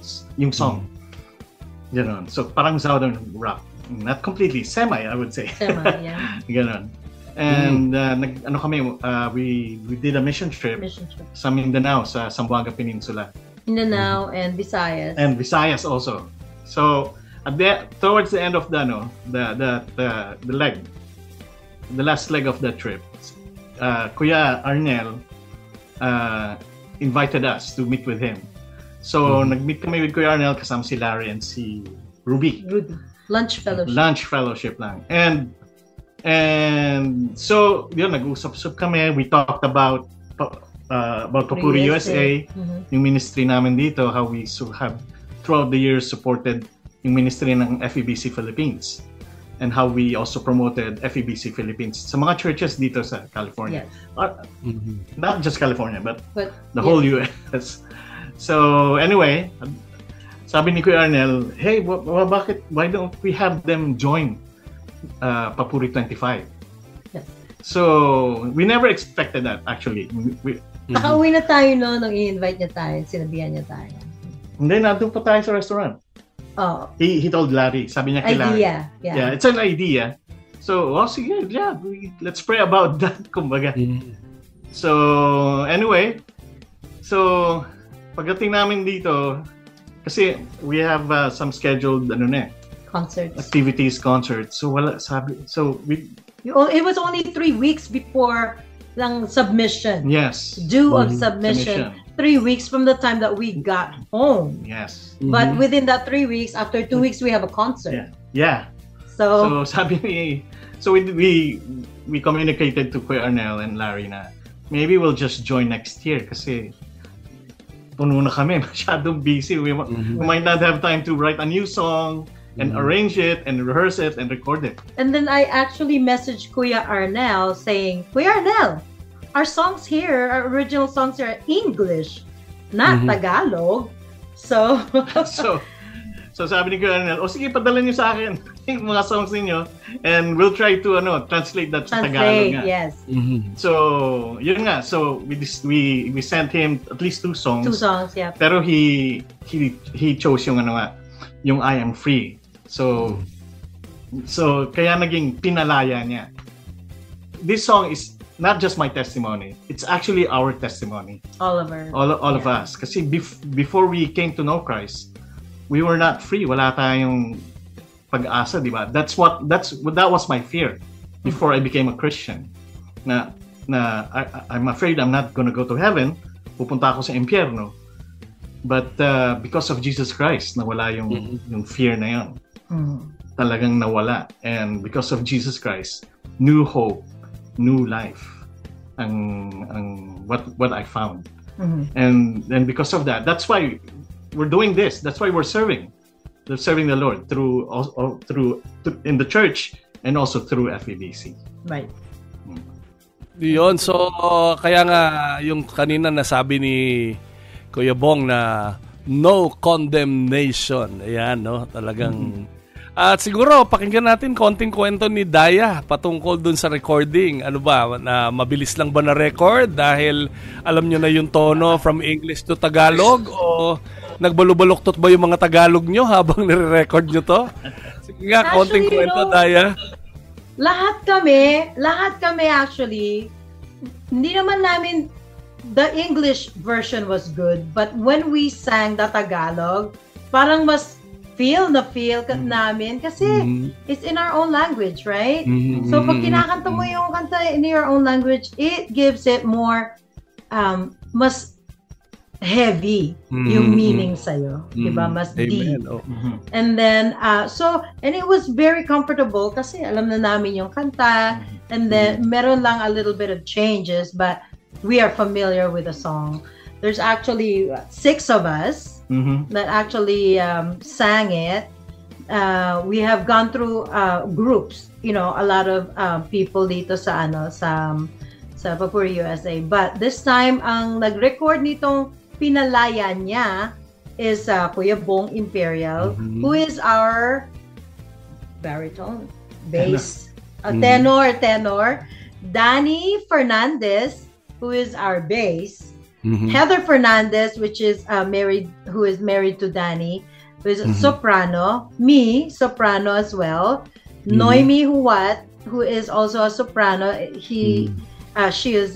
Ganon. So parang southern rock. Not completely, semi I would say. Semi, yeah. Ganon. And we did a mission trip sa Mindanao, sa Zamboanga Peninsula. Mindanao and Visayas. And Visayas also. So towards the end of the last leg of the trip, Kuya Arnel invited us to meet with him. So nag-meet kami with Kuya Arnel, kasama si Larry and si Ruby. Lunch fellowship lang. And so yun, nag-usap-usap kami. We talked about Papuri USA, yung ministry namin dito, how we have throughout the years supported yung ministry ng FEBC Philippines, and how we also promoted FEBC Philippines sa mga churches dito sa California. Not just California, but the whole US. So anyway, sabi ni Kuya Arnel, hey, why don't we have them join Papuri 25? Yes. So we never expected that actually. Nakauwi na tayo nung i-invite niya tayo, sinabihan niya tayo. Hindi, nandun pa tayo sa restaurant. Oh. He told Larry, sabi niya kay Larry. Yeah, it's an idea. So, sige, let's pray about that, kumbaga. So, anyway, pagdating namin dito, kasi we have some scheduled concerts. So, it was only 3 weeks before lang submission. Yes. Due of submission. 3 weeks from the time that we got home. Yes. But within that 3 weeks, after 2 weeks, we have a concert. Yeah. So sabi ni, we communicated to Kuya Arnel and Larry na maybe we'll just join next year kasi puno na kami, masyadong busy. We might not have time to write a new song and arrange it and rehearse it and record it. And then I actually messaged Kuya Arnel saying, Kuya Arnel, our songs here, our original songs are English, not Tagalog. So sabi ni Kuya Arnel, sige, padala niyo sa akin yung mga songs niyo and we'll try to translate that sa Tagalog nga. Yes. So, yun nga. So, we sent him at least 2 songs. 2 songs, yeah. Pero he chose yung yung I Am Free. So kaya naging pinalaya niya. This song is not just my testimony. It's actually our testimony. All of us. Kasi before we came to know Christ, we were not free. Wala tayong pag-asa, di ba? That was my fear before I became a Christian. Na I'm afraid I'm not gonna go to heaven. Pupunta ako sa impyerno. But because of Jesus Christ, nawala yung fear na yun. Talagang nawala. And because of Jesus Christ, new hope, new life ang what I found. And because of that, that's why we're doing this. That's why we're serving the Lord through in the church and also through FEBC. Right. Yun, so kaya nga yung kanina nasabi ni Kuya Bong na no condemnation. Ayan, no? Talagang at siguro pakinggan natin konting kwento ni Daya patungkol dun sa recording. Ano ba, na mabilis lang ba na record dahil alam nyo na yung tono from English to Tagalog, o nagbalubaluktot ba yung mga Tagalog nyo habang nire-record nyo to? Sige nga, konting kwento, Daya. Lahat kami actually, hindi naman namin, the English version was good, but when we sang the Tagalog, parang mas feel namin kasi it's in our own language, right? So pag kinakanta mo yung kanta in your own language, it gives it more mas heavy yung meaning sa'yo, diba? Mas deep. And then and it was very comfortable kasi alam na namin yung kanta, and then meron lang a little bit of changes, but we are familiar with the song. There's actually 6 of us that actually sang it. We have gone through groups, a lot of people dito sa Papuri USA. But this time, ang nag-record nitong Pinalaya niya is Kuya Bong Imperial, who is our baritone, bass, tenor. Danny Fernandez, who is our bass. Heather Fernandez, which is who is married to Danny, who is a soprano. Me, soprano as well. Noemi Huwat, who is also a soprano. She is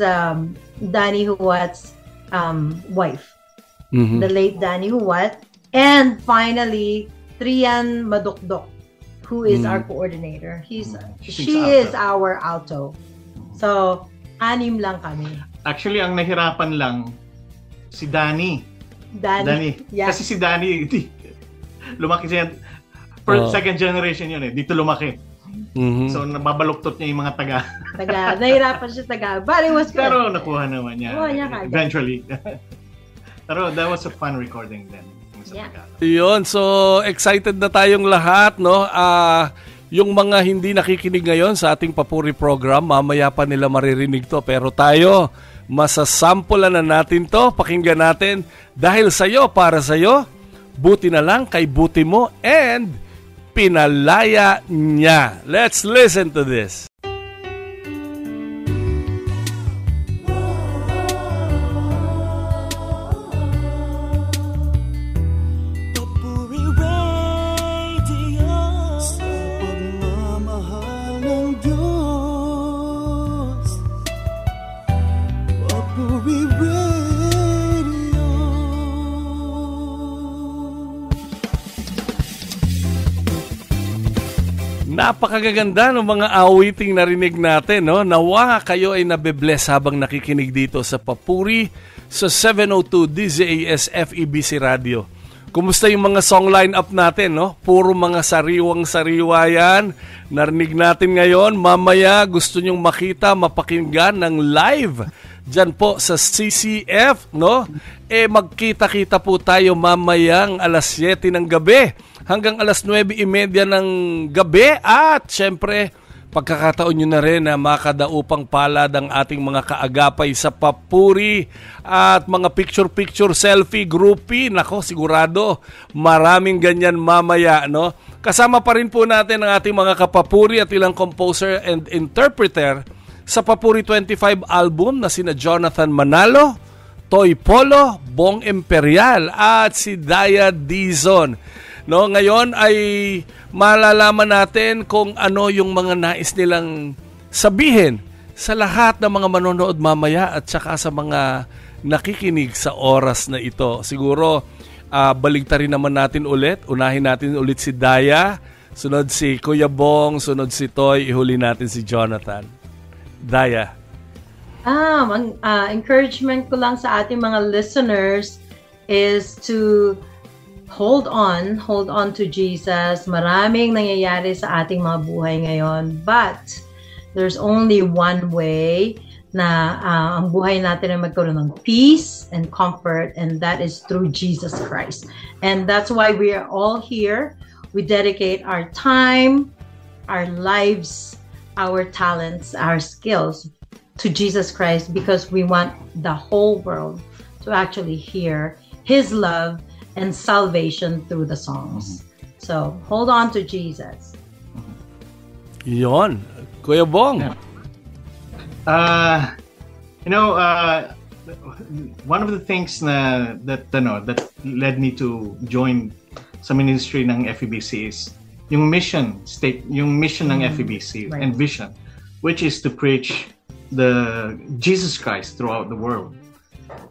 Danny Huwat's wife, the late Danny Huwat. And finally, Trian Madukdok, who is our coordinator. She is our alto. So, 6 lang kami. Actually, ang nahirapan lang si Danny. Yeah. Kasi si Danny, lumaki siya. Second generation yun eh. Dito lumaki. So, nababaluktot niya yung mga taga. Nahirapan siya taga. But it was good. Pero nakuha naman niya. Eventually. Pero that was a fun recording then. Yeah. Yun. So, excited na tayong lahat, no? Yung mga hindi nakikinig ngayon sa ating Papuri program, mamaya pa nila maririnig to. Pero tayo, masasampulan na natin to. Pakinggan natin. Dahil sa'yo, para sa'yo, buti na lang kay buti mo, and Pinalaya niya. Let's listen to this. Napakaganda ng mga awiting narinig natin, no? Nawa kayo ay nabe-bless habang nakikinig dito sa Papuri sa 702 DZAS FEBC Radio. Kumusta yung mga song line-up natin, no? Puro mga sariwang-sariwa yan. Narinig natin ngayon. Mamaya gusto nyong makita, mapakinggan ng live dyan po sa CCF, no? Magkita-kita po tayo mamayang alas 7 ng gabi hanggang alas 9:30 ng gabi. At syempre, pagkakataon nyo na rin na makadaupang palad ang ating mga kaagapay sa Papuri at mga picture-picture, selfie, groupie. Nako, sigurado maraming ganyan mamaya, no? Kasama pa rin po natin ang ating mga kapapuri at ilang composer and interpreter sa Papuri 25 album na sina Jonathan Manalo, Toy Polo, Bong Imperial at si Daya Dizon. No, ngayon ay malalaman natin kung ano yung mga nais nilang sabihin sa lahat ng mga manonood mamaya at saka sa mga nakikinig sa oras na ito. Siguro baligtarin naman natin ulit. Unahin natin ulit si Daya, sunod si Kuya Bong, sunod si Toy, ihuli natin si Jonathan. Daya. Encouragement ko lang sa ating mga listeners is to hold on to Jesus. Maraming nangyayari sa ating mga buhay ngayon, but there's only one way na ang buhay natin ay magkaroon ng peace and comfort, and that is through Jesus Christ. And that's why we are all here. We dedicate our time, our lives, our talents, our skills to Jesus Christ because we want the whole world to actually hear His love and salvation through the songs. So, hold on to Jesus. Yon. Kuya Bong. one of the things that led me to join sa ministry ng FEBC is yung mission ng FEBC Right. and vision, which is to preach the Jesus Christ throughout the world.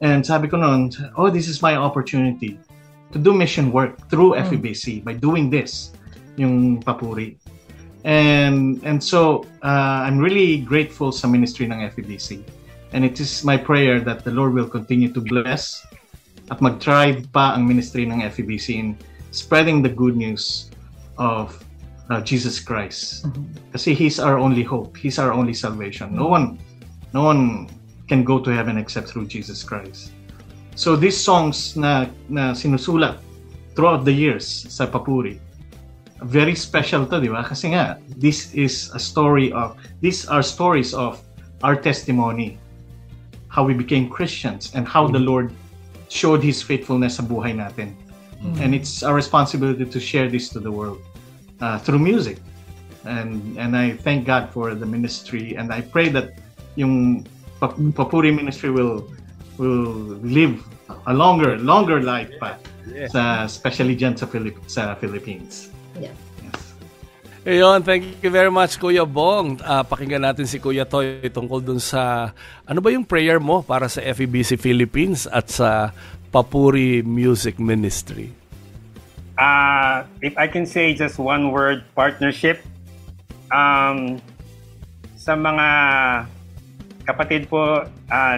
And sabi ko noon, this is my opportunity to do mission work through FEBC by doing this, yung papuri. And so I'm really grateful sa ministry ng FEBC. And it is my prayer that the Lord will continue to bless at mag-thrive pa ang ministry ng FEBC in spreading the good news of Jesus Christ. Kasi He's our only hope. He's our only salvation. No one can go to heaven except through Jesus Christ. So these songs na sinusulat throughout the years sa papuri, very special to, di ba? Kasi nga, these are stories of our testimony, how we became Christians and how the Lord showed His faithfulness sa buhay natin. And it's our responsibility to share this to the world through music. And I thank God for the ministry, and I pray that yung papuri ministry will live a longer life pa, especially dyan sa Philippines. Yes. Ayun, thank you very much, Kuya Bong. Pakinggan natin si Kuya Toy tungkol dun sa, ano ba yung prayer mo para sa FEBC Philippines at sa Papuri Music Ministry? If I can say just one word, partnership. Sa mga kapatid po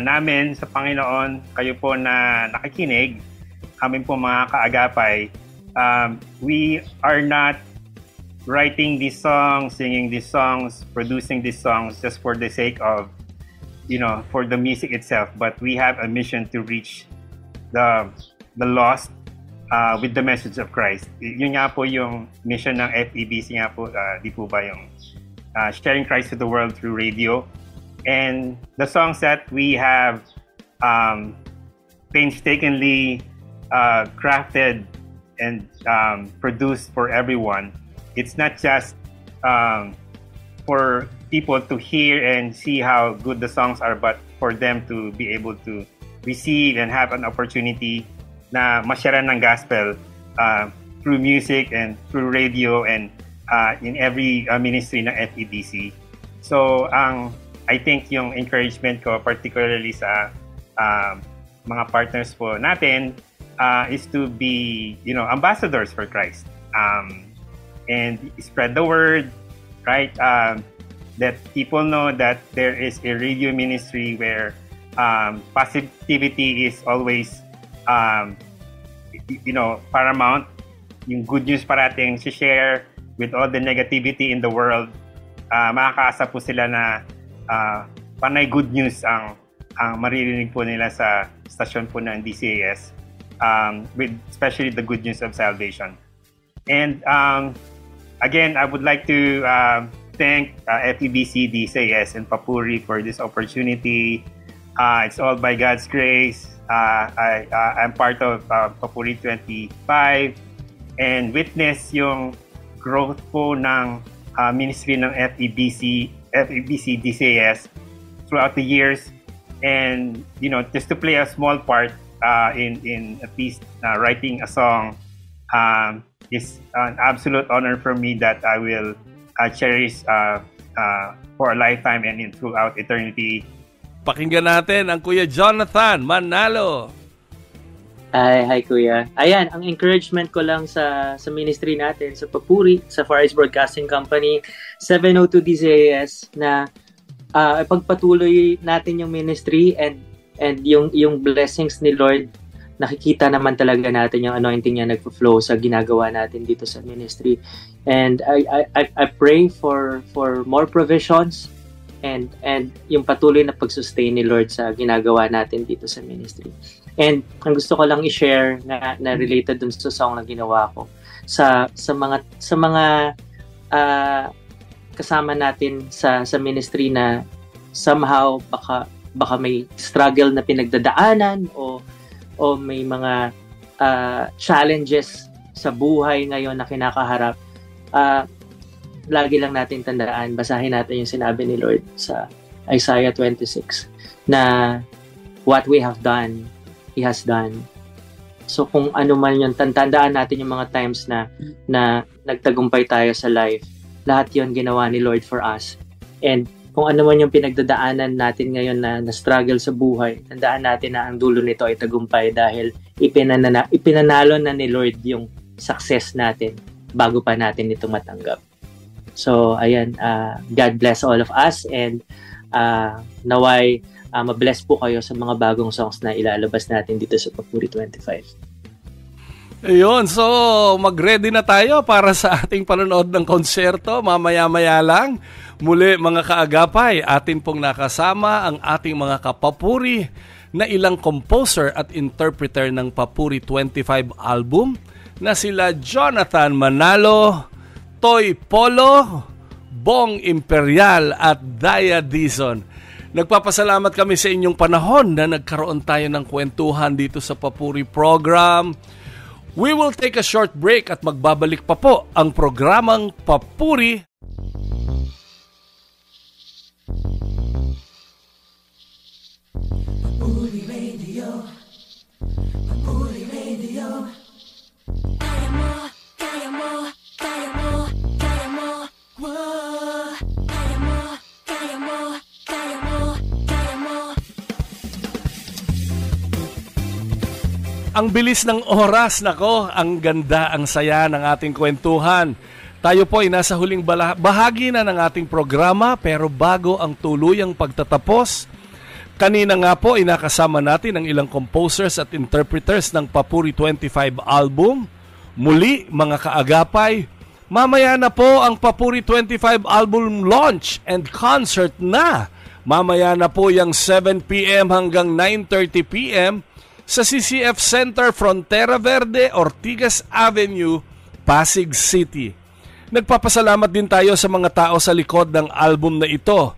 namin sa Panginoon, kayo po na nakikinig, kami po mga kaagapay, we are not writing these songs, singing these songs, producing these songs just for the sake of, for the music itself, but we have a mission to reach the lost with the message of Christ. Yun nga po yung mission ng FEBC nga po, di po ba yung sharing Christ to the world through radio. And the songs that we have painstakingly crafted and produced for everyone, it's not just for people to hear and see how good the songs are, but for them to be able to receive and have an opportunity na masyaran ng gospel through music and through radio and in every ministry ng FEBC. So, I think yung encouragement ko, particularly sa mga partners po natin, is to be, ambassadors for Christ. And spread the word, right? That people know that there is a radio ministry where positivity is always paramount. Yung good news parating share with all the negativity in the world. Makakaasa po sila na panay good news ang maririnig po nila sa stasyon po ng DCAS, with especially the good news of salvation. And again, I would like to thank FEBC, DCAS, and Papuri for this opportunity. It's all by God's grace. I'm part of Papuri 25 and witness yung growth po ng ministry ng FEBC DCAS throughout the years, and just to play a small part in at least writing a song is an absolute honor for me that I will cherish for a lifetime and throughout eternity. Pakinggan natin ang Kuya Jonathan Manalo. Hi Kuya. Ayan, ang encouragement ko lang sa ministry natin, sa Papuri, sa Far East Broadcasting Company, 702 DCAS, na ipagpatuloy natin yung ministry and yung blessings ni Lord. Nakikita naman talaga natin yung anointing niya nagflow sa ginagawa natin dito sa ministry. And I pray for more provisions and yung patuloy na pag-sustain ni Lord sa ginagawa natin dito sa ministry. And ang gusto ko lang i-share na related dun sa song na ginawa ko sa mga kasama natin sa ministry na somehow baka may struggle na pinagdadaanan o may mga challenges sa buhay ngayon na kinakaharap. Lagi lang natin tandaan, basahin natin yung sinabi ni Lord sa Isaiah 26 na what we have done, He has done. So kung ano man yun, tandaan natin yung mga times na nagtagumpay tayo sa life. Lahat yun ginawa ni Lord for us. And kung ano man yung pinagdadaanan natin ngayon na struggle sa buhay, tandaan natin na ang dulo nito ay tagumpay dahil ipinanalo na ni Lord yung success natin bago pa natin ito matanggap. So ayan, God bless all of us, and naway mabless po kayo sa mga bagong songs na ilalabas natin dito sa Papuri 25. Ayun, so mag-ready na tayo para sa ating panonood ng konserto. Mamaya-maya lang. Muli mga kaagapay, atin pong nakasama ang ating mga kapapuri na ilang composer at interpreter ng Papuri 25 album na sila Jonathan Manalo, Toy Polo, Bong Imperial at Daya Dizon. Nagpapasalamat kami sa inyong panahon na nagkaroon tayo ng kwentuhan dito sa Papuri program. We will take a short break at magbabalik pa po ang programang Papuri. Papuri Radio, Papuri Radio. Kaya mo, kaya mo, kaya mo, kaya mo. Whoa. Kaya mo, kaya mo, kaya mo, kaya mo. Ang bilis ng oras, nako, ang ganda, ang saya ng ating kwentuhan. Tayo po ay nasa huling bahagi na ng ating programa, pero bago ang tuluyang pagtatapos, kanina nga po ay nakasama natin ang ilang composers at interpreters ng Papuri 25 album. Muli, mga kaagapay, mamaya na po ang Papuri 25 album launch and concert na. Mamaya na po yung 7 p.m. hanggang 9:30 p.m. sa CCF Center, Frontera Verde, Ortigas Avenue, Pasig City. Nagpapasalamat din tayo sa mga tao sa likod ng album na ito.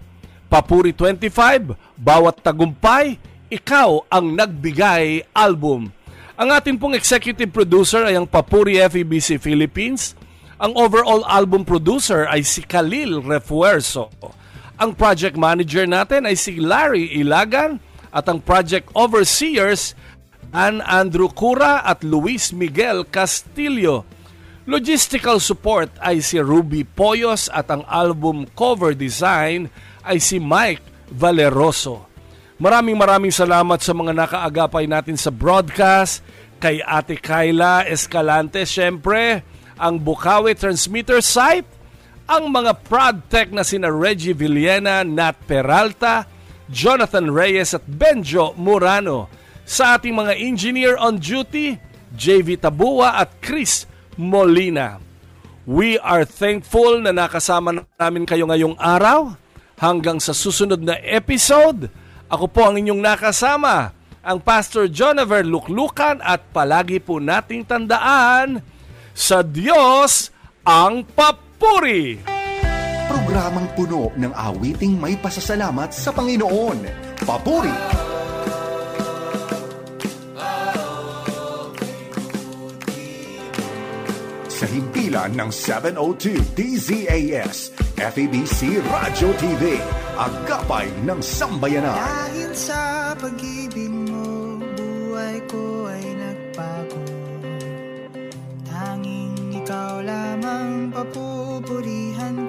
Papuri 25, bawat tagumpay, ikaw ang nagbigay album. Ang ating pong executive producer ay ang Papuri FEBC Philippines. Ang overall album producer ay si Khalil Refuerzo. Ang project manager natin ay si Larry Ilagan at ang project overseers Andrew Cura at Luis Miguel Castillo. Logistical support ay si Ruby Poyos at ang album cover design ay si Mike Valeroso. Maraming salamat sa mga nakaagapay natin sa broadcast, kay Ate Kayla Escalante, syempre, ang Bukawi Transmitter Site, ang mga ProdTech na sina Reggie Villena, Nat Peralta, Jonathan Reyes at Benjo Murano. Sa ating mga engineer on duty, JV Tabua at Chris Molina. We are thankful na nakasama namin kayo ngayong araw. Hanggang sa susunod na episode, ako po ang inyong nakasama, ang Pastor Jonaver Luklukan, at palagi po nating tandaan, sa Diyos ang papuri! Programang puno ng awiting may pasasalamat sa Panginoon. Papuri! Sa himpilan ng 702 DZAS, FEBC Radio TV, agapay ng sambayanan. Dahil sa pag-ibig mo, buhay ko ay nagbago. Tanging ikaw lamang papupurihan